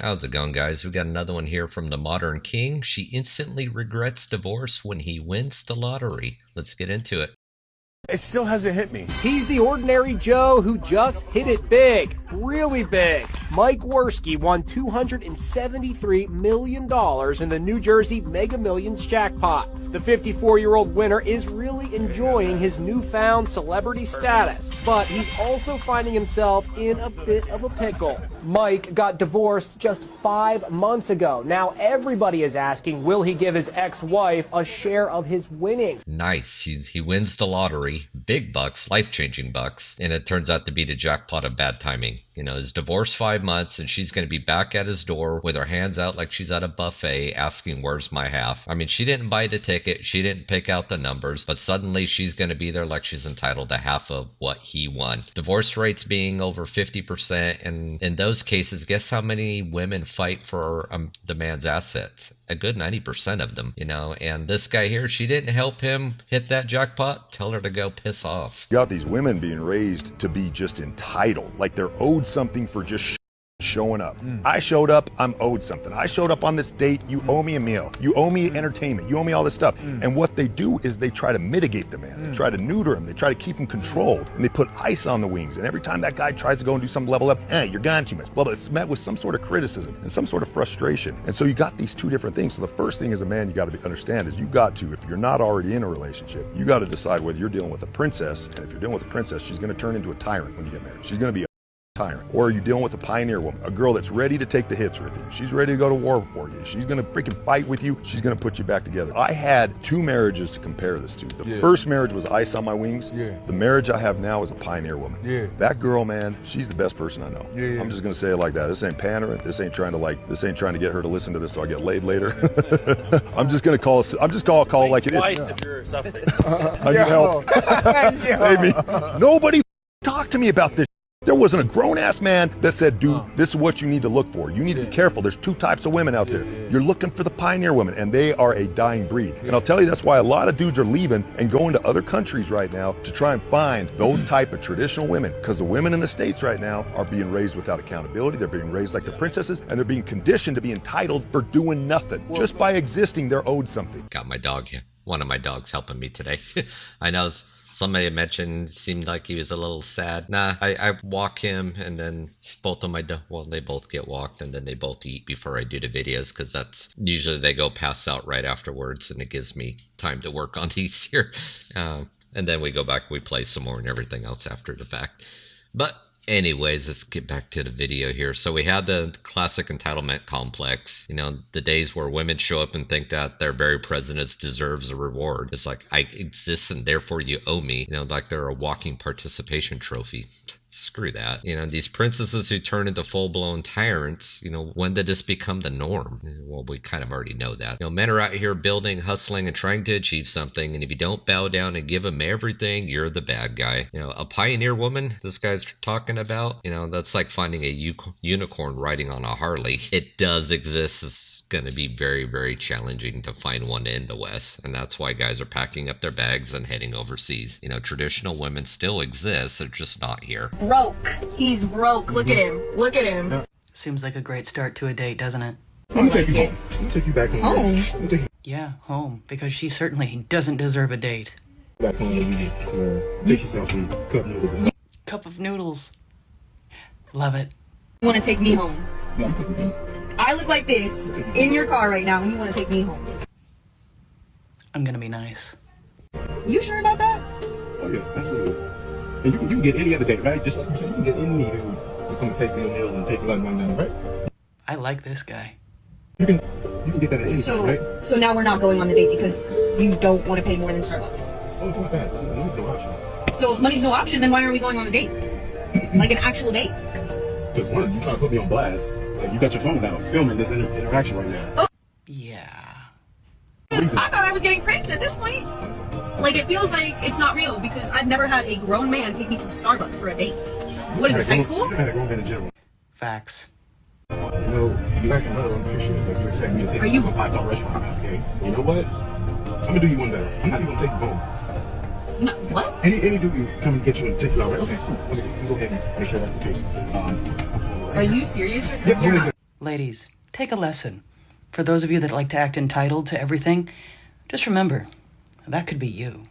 How's it going, guys? We got another one here from the Modern King. She instantly regrets divorce when he wins the lottery. Let's get into it. It still hasn't hit me. He's the ordinary Joe who just hit it big. Really big. Mike Worski won $273 million in the New Jersey Mega Millions jackpot. The 54-year-old winner is really enjoying his newfound celebrity status, but he's also finding himself in a bit of a pickle. Mike got divorced just 5 months ago. Now everybody is asking, will he give his ex-wife a share of his winnings? Nice. He wins the lottery. Big bucks, life-changing bucks. And it turns out to be the jackpot of bad timing. You know, his divorce 5 months, and she's going to be back at his door with her hands out like she's at a buffet asking, where's my half? I mean, she didn't buy the ticket. She didn't pick out the numbers, but suddenly she's going to be there like she's entitled to half of what he won. Divorce rates being over 50%. And in those cases, guess how many women fight for the man's assets? A good 90% of them, you know. And this guy here, she didn't help him hit that jackpot. Tell her to go piss off. You got these women being raised to be just entitled, like they're owed something for just showing up. I showed up, I'm owed something. I showed up on this date, you owe me a meal. You owe me entertainment. You owe me all this stuff. And what they do is they try to mitigate the man. They try to neuter him. They try to keep him controlled. And they put ice on the wings. And every time that guy tries to go and do some level up, you're gone too much. Well, it's met with some sort of criticism and some sort of frustration. And so you got these two different things. So the first thing as a man you got to understand is you got to, if you're not already in a relationship, you got to decide whether you're dealing with a princess. And if you're dealing with a princess, she's going to turn into a tyrant when you get married. She's going to be tyrant. Or are you dealing with a pioneer woman, a girl that's ready to take the hits with you? She's ready to go to war for you. She's gonna freaking fight with you. She's gonna put you back together. I had 2 marriages to compare this to. The first marriage was ice on my wings. The marriage I have now is a pioneer woman. That girl, man, she's the best person I know. I'm just gonna say it like that. This ain't pandering. This ain't trying to get her to listen to this so I get laid later. I'm just gonna call it like it is. Twice if you're suffering. I need help. Save me. Nobody talk to me about this. There wasn't a grown-ass man that said, dude, this is what you need to look for. You need to be careful. There's 2 types of women out there. You're looking for the pioneer women, and they are a dying breed. And I'll tell you, that's why a lot of dudes are leaving and going to other countries right now to try and find those type of traditional women. Because the women in the States right now are being raised without accountability. They're being raised like the princesses, and they're being conditioned to be entitled for doing nothing. Just by existing, they're owed something. Got my dog here. One of my dogs helping me today. I know somebody had mentioned, seemed like he was a little sad. Nah, I walk him, and then both of they both get walked, and then they both eat before I do the videos, because that's usually they go pass out right afterwards, and it gives me time to work on these here. And then we go back, we play some more and everything else after the fact. But anyways, let's get back to the video here. So we had the classic entitlement complex, you know, the days where women show up and think that their very presence deserves a reward. It's like, I exist and therefore you owe me, you know, like they're a walking participation trophy. Screw that. You know, these princesses who turn into full-blown tyrants, you know, when did this become the norm? Well, we kind of already know that. You know, men are out here building, hustling, and trying to achieve something, and if you don't bow down and give them everything, you're the bad guy. You know, a pioneer woman this guy's talking about, you know, that's like finding a unicorn riding on a Harley. It does exist. It's going to be very, very challenging to find one in the West, and that's why guys are packing up their bags and heading overseas. You know, traditional women still exist, they're just not here. Broke. He's broke. Look at him. Look at him. Seems like a great start to a date, doesn't it? Let me take you home. Let me take you back home. Home? Yeah, home. Because she certainly doesn't deserve a date. Back home and you make yourself some cup noodles. Cup of noodles. Love it. You want to take me home? Yeah, I'm taking you. I look like this in your car right now and you want to take me home. I'm gonna be nice. You sure about that? Oh yeah, absolutely. And you can get any other date, right? Just like you said, you can get any dude to come and pay for your meal and take you out one night, right? I like this guy. You can get that at any time, right? So now we're not going on the date because you don't want to pay more than Starbucks. Oh, it's not bad. So money's no option. So if money's no option, then why aren't we going on a date? Like an actual date? Because one, you trying to put me on blast. Like you got your phone out filming this interaction right now. Oh. Yeah. I thought I was getting pranked at this point. Like, it feels like it's not real because I've never had a grown man take me to Starbucks for a date. What is this, high school? You had a grown man in general. Facts. You know, you acting real unappreciative. Like you expect me to take you to some 5-star restaurants. Okay, you know what? I'm gonna do you one better. I'm not even gonna take you home. No, what? Any dude you come and get you and take you out, right? Okay, cool. Let me go ahead and make sure that's the case. Are you serious? Yeah, Ladies, take a lesson. For those of you that like to act entitled to everything, just remember, that could be you.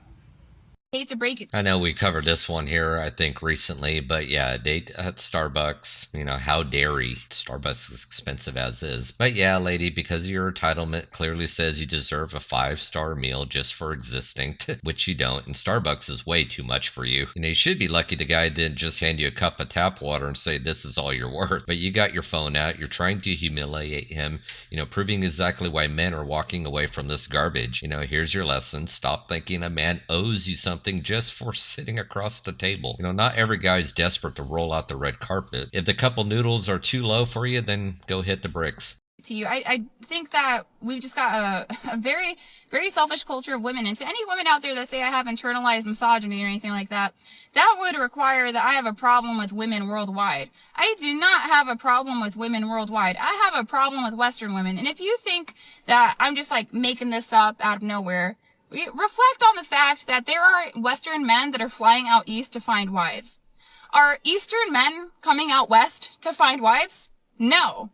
Hate to break it. I know we covered this one here, I think, recently, but yeah, a date at Starbucks, how dare he? Starbucks is expensive as is. But yeah, lady, because your entitlement clearly says you deserve a 5-star meal just for existing, which you don't, and Starbucks is way too much for you. You should be lucky the guy didn't just hand you a cup of tap water and say this is all you're worth. But you got your phone out, you're trying to humiliate him, proving exactly why men are walking away from this garbage. Here's your lesson. Stop thinking a man owes you something just for sitting across the table. Not every guy is desperate to roll out the red carpet. If the couple noodles are too low for you, then go hit the bricks. To you, I think that we've just got a very, very selfish culture of women. And to any women out there that say I have internalized misogyny or anything like that, that would require that I have a problem with women worldwide. I do not have a problem with women worldwide. I have a problem with Western women. And if you think that I'm just making this up out of nowhere, reflect on the fact that there are Western men that are flying out east to find wives. Are Eastern men coming out west to find wives? No.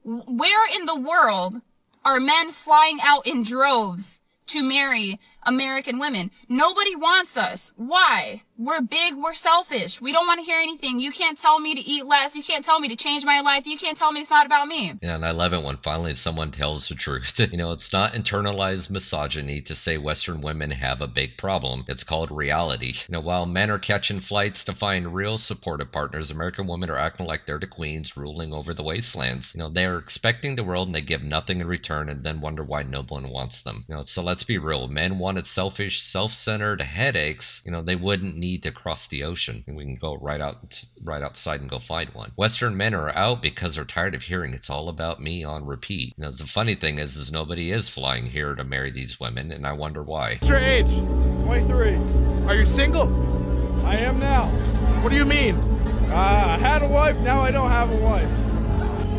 Where in the world are men flying out in droves to marry American women? Nobody wants us. Why? We're big, we're selfish. We don't want to hear anything. You can't tell me to eat less. You can't tell me to change my life. You can't tell me it's not about me. Yeah, and I love it when finally someone tells the truth. It's not internalized misogyny to say Western women have a big problem. It's called reality. While men are catching flights to find real supportive partners, American women are acting like they're the queens ruling over the wastelands. They are expecting the world and they give nothing in return and then wonder why no one wants them. So let's be real. Men wanted selfish, self-centered headaches. They wouldn't need to cross the ocean. We can go right outside and go find one. Western men are out because they're tired of hearing it's all about me on repeat. The funny thing is nobody is flying here to marry these women, and I wonder why. What's your age? 23. Are you single? I am now. What do you mean? I had a wife, now I don't have a wife.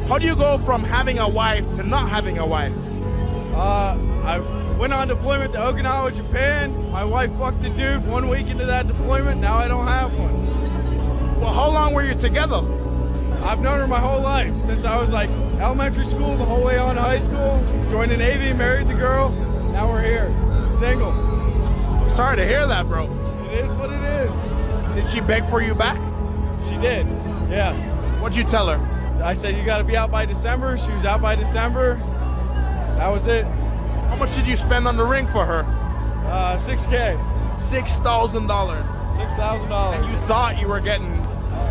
How do you go from having a wife to not having a wife? I went on deployment to Okinawa, Japan. My wife fucked a dude 1 week into that deployment. Now I don't have one. Well, how long were you together? I've known her my whole life, since I was elementary school, the whole way on to high school. Joined the Navy, married the girl. Now we're here, single. I'm sorry to hear that, bro. It is what it is. Did she beg for you back? She did, yeah. What'd you tell her? I said, you gotta be out by December. She was out by December. That was it. How much did you spend on the ring for her? $6,000. $6,000. $6,000. And you thought you were getting...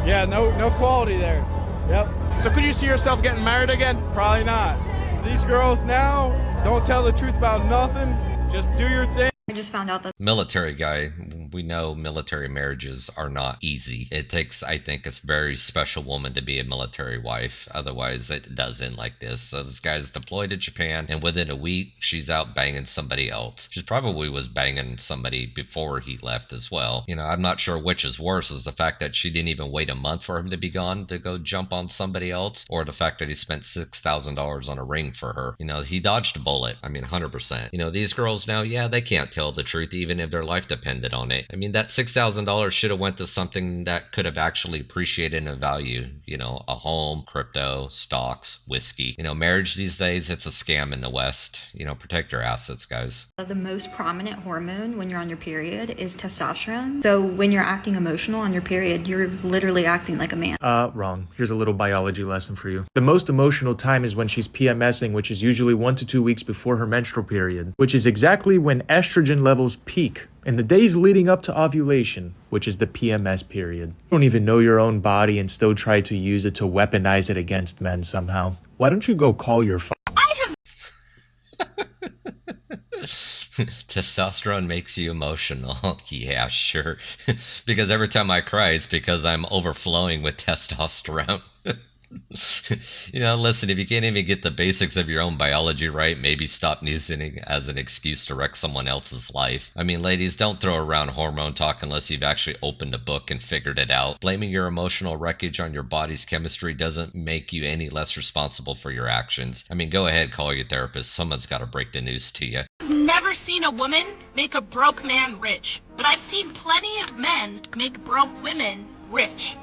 Yeah, no quality there. Yep. So could you see yourself getting married again? Probably not. These girls now don't tell the truth about nothing. Just do your thing. I just found out that Military guy, we know military marriages are not easy. It takes, I think, a very special woman to be a military wife. Otherwise, it does end like this. So this guy's deployed to Japan, and within a week, she's out banging somebody else. She probably was banging somebody before he left as well. I'm not sure which is worse, is the fact that she didn't even wait a month for him to be gone to go jump on somebody else, or the fact that he spent $6,000 on a ring for her. He dodged a bullet. 100%. These girls now, yeah, they can't tell the truth even if their life depended on it. That $6,000 should have went to something that could have actually appreciated in value. A home, crypto, stocks, whiskey. Marriage these days, it's a scam in the West. Protect your assets, guys. the most prominent hormone when you're on your period is testosterone. So when you're acting emotional on your period, you're literally acting like a man. Wrong. Here's a little biology lesson for you. The most emotional time is when she's PMSing, which is usually 1 to 2 weeks before her menstrual period, which is exactly when estrogen levels peak in the days leading up to ovulation, which is the PMS period. You don't even know your own body and still try to use it to weaponize it against men somehow. Why don't you go call your Testosterone makes you emotional. Yeah, sure. Because every time I cry, it's because I'm overflowing with testosterone. Listen, if you can't even get the basics of your own biology right, maybe stop using it as an excuse to wreck someone else's life. Ladies, don't throw around hormone talk unless you've actually opened a book and figured it out. Blaming your emotional wreckage on your body's chemistry doesn't make you any less responsible for your actions. Go ahead, call your therapist. Someone's got to break the news to you. Never seen a woman make a broke man rich, but I've seen plenty of men make broke women rich.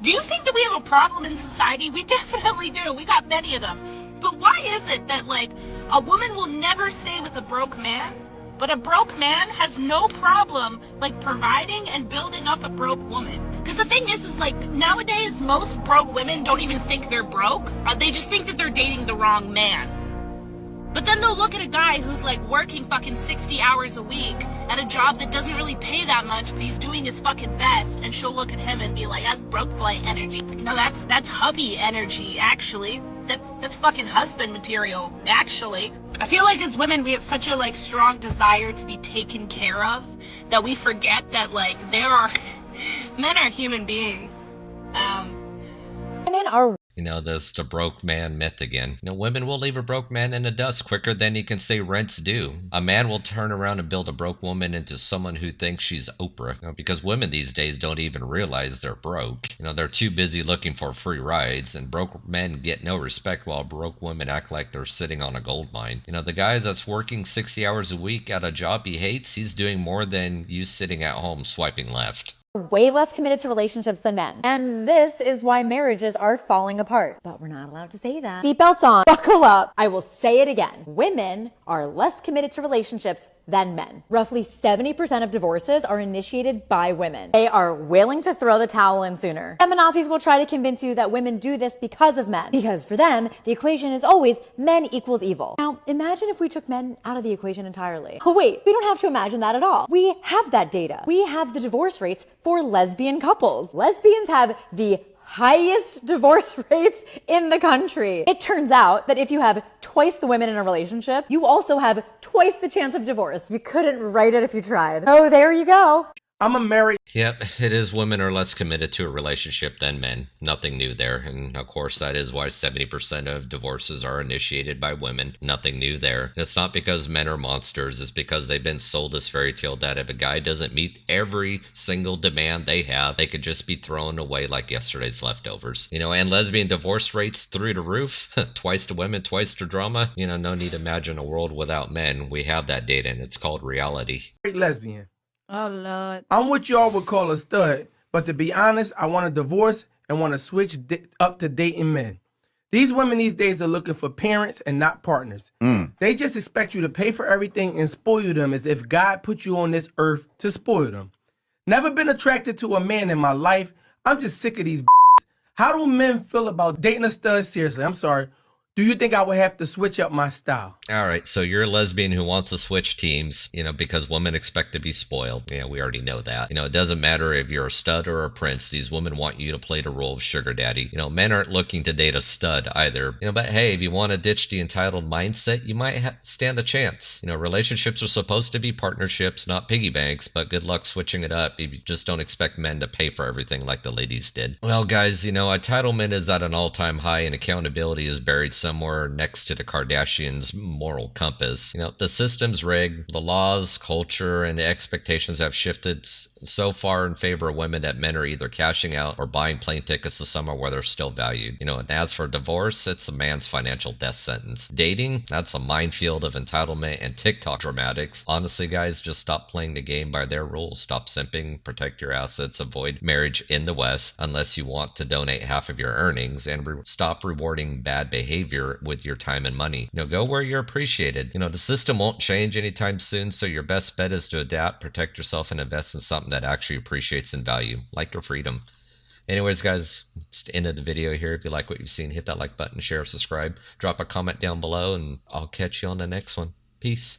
Do you think that we have a problem in society? We definitely do. We got many of them. But why is it that, like, a woman will never stay with a broke man, but a broke man has no problem, like, providing and building up a broke woman? Because the thing is like, nowadays, most broke women don't even think they're broke. They just think that they're dating the wrong man. But then they'll look at a guy who's like working fucking 60 hours a week at a job that doesn't really pay that much, but he's doing his fucking best, and she'll look at him and be like, that's broke boy energy. No, that's hubby energy, actually. That's fucking husband material, actually. I feel like as women, we have such a like strong desire to be taken care of that we forget that like men are human beings. Women are. You know, this the broke man myth again. You know, women will leave a broke man in the dust quicker than he can say rent's due. A man will turn around and build a broke woman into someone who thinks she's Oprah. You know, because women these days don't even realize they're broke. You know, they're too busy looking for free rides, and broke men get no respect while broke women act like they're sitting on a gold mine. You know, the guy that's working 60 hours a week at a job he hates, he's doing more than you sitting at home swiping left. Way less committed to relationships than men. And this is why marriages are falling apart. But we're not allowed to say that. Seatbelts on. Buckle up. I will say it again. Women are less committed to relationships than men. Roughly 70% of divorces are initiated by women. They are willing to throw the towel in sooner. Feminazis will try to convince you that women do this because of men. Because for them, the equation is always men equals evil. Now, imagine if we took men out of the equation entirely. Oh wait, we don't have to imagine that at all. We have that data. We have the divorce rates for lesbian couples. Lesbians have the highest divorce rates in the country. It turns out that if you have twice the women in a relationship, you also have twice the chance of divorce. You couldn't write it if you tried. Oh, there you go. I'm a married. Yep, it is women are less committed to a relationship than men. Nothing new there. And of course, that is why 70% of divorces are initiated by women. Nothing new there. And it's not because men are monsters. It's because they've been sold this fairy tale that if a guy doesn't meet every single demand they have, they could just be thrown away like yesterday's leftovers. You know, and lesbian divorce rates through the roof. Twice to women, twice to drama. You know, no need to imagine a world without men. We have that data and it's called reality. Lesbian. Oh, Lord. I'm what y'all would call a stud, but to be honest, I want a divorce and want to switch up to dating men. These women these days are looking for parents and not partners. They just expect you to pay for everything and spoil them as if God put you on this earth to spoil them. Never been attracted to a man in my life. I'm just sick of these How do men feel about dating a stud? Seriously, I'm sorry. Do you think I would have to switch up my style? All right, so you're a lesbian who wants to switch teams, you know, because women expect to be spoiled. Yeah, we already know that. You know, it doesn't matter if you're a stud or a prince. These women want you to play the role of sugar daddy. You know, men aren't looking to date a stud either. You know, but hey, if you want to ditch the entitled mindset, you might stand a chance. You know, relationships are supposed to be partnerships, not piggy banks, but good luck switching it up if you just don't expect men to pay for everything like the ladies did. Well, guys, you know, entitlement is at an all-time high and accountability is buried somewhere next to the Kardashians' moral compass. You know, the system's rigged, the laws, culture, and the expectations have shifted so far in favor of women that men are either cashing out or buying plane tickets to somewhere where they're still valued. You know, and as for divorce, it's a man's financial death sentence. Dating, that's a minefield of entitlement and TikTok dramatics. Honestly, guys, just stop playing the game by their rules. Stop simping, protect your assets, avoid marriage in the West unless you want to donate half of your earnings, and stop rewarding bad behavior with your time and money. You know, go where you're appreciated. You know, the system won't change anytime soon, so your best bet is to adapt, protect yourself, and invest in something that actually appreciates and value, like your freedom. Anyways, guys, it's the end of the video here. If you like what you've seen, hit that like button, share, subscribe, drop a comment down below, and I'll catch you on the next one. Peace.